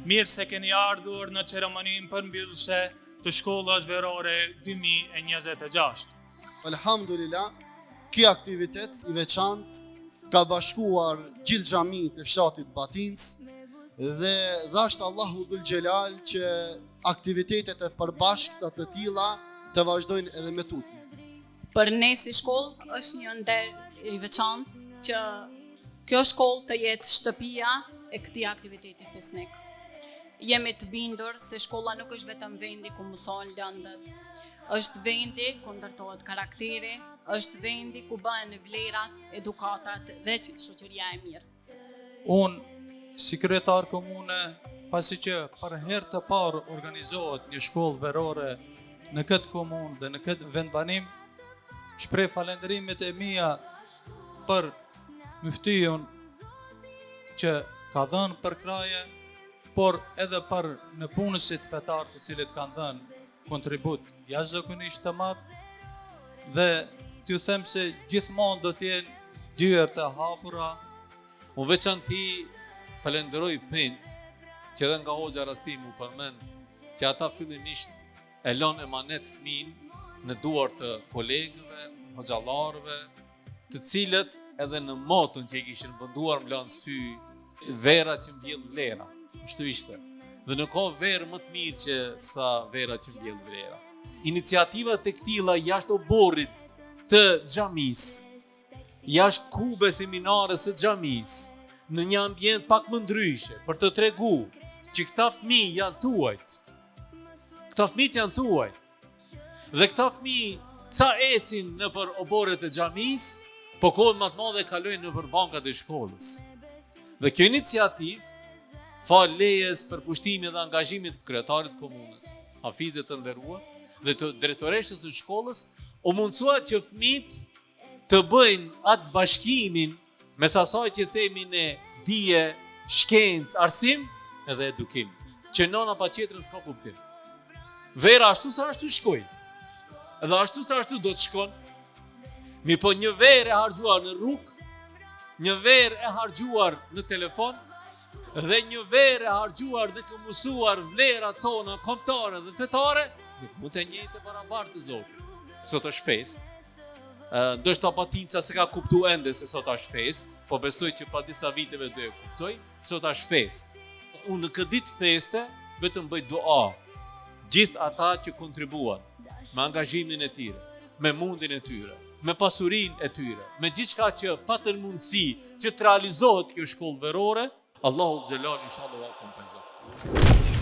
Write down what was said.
Mirë se keni ardhur në ceremoninë përmbyllëse të shkollës verore 2026. Alhamdulillah, ky aktivitet i veçantë ka bashkuar gjithë xhamitë e fshatit Batinc dhe dhashtë Allahu Dhul Xhelal që aktivitetet e përbashkëta të tilla të vazhdojnë edhe me tutje. Për ne si shkollë është një nder i veçantë që kjo shkollë të jetë shtëpia e këtij aktiviteti fesnik. Jemi të bindur se shkolla nuk është vetëm vendi ku mësohen lëndët, është vendi ku ndërtohet karakteri, është vendi ku bëhen vlerat, edukatat dhe shoqëria e mirë. Unë, si kryetar komune, pasi që për herë të parë organizohet një shkollë verore në këtë komunë dhe në këtë vendbanim, shpreh falënderimet e mia për myftijun që ka dhënë për kraje, por edhe për në punësit fetar të cilët kanë dhënë kontribut jashtëzakonisht të madh dhe t'ju them se gjithmonë do të jenë dyert të hapura. Unë veçanti falenderoj PENT që edhe nga Hoxha Rasim u përmend që ata fillimisht e lënë emanet fëmin në duar të kolegëve, hoxhallarëve, të cilët edhe në motën që i kishin venduar më lanë sy vera që mbjell vlera. Kështu ishte. Dhe nuk ka verë më të mirë që sa vera që mbjell vlera. Iniciativat e këtilla jashtë oborrit të xhamis, jashtë kube seminare së xhamis, në një ambient pak më ndryshe, për të treguar që këta fëmijë janë tuajt. Këta fëmijë janë tuajt. Dhe këta fëmijë ca ecin nëpër oborret e xhamis, po kohën më të madhe kalojnë nëpër bankat e shkollës. Dhe kjo iniciativë fal lejes për pushtimin dhe angazhimin të kryetarit komunës, hafizet të nderuar dhe të drejtoreshës së shkollës, u mundsua që fëmijët të bëjnë atë bashkimin mes asaj që themi ne dije, shkencë, arsim edhe edukim, që nëna patjetër s'ka kuptim. Vera ashtu sa ashtu shkojnë, edhe ashtu sa ashtu do të shkon, mi po një verë e harxhuar në rrugë, një verë e harxhuar në telefon, dhe një verë e harxhuar dhe të mësuar vlerat tona kombëtare dhe fetare, nuk mund të njëjtë barabartë të Zotit. Sot është fest. Ndoshta Batinca se ka kuptuar ende se sot është fest, po besoj që pa disa viteve do e kuptoj, sot është fest. Unë në këtë ditë feste vetëm bëj dua gjithë ata që kontribuan me angazhimin e tyre, me mundin e tyre, me pasurinë e tyre, me gjithçka që patën mundësi që të realizohet kjo shkollë verore. Allahu Xhelal inshallah kompenzon.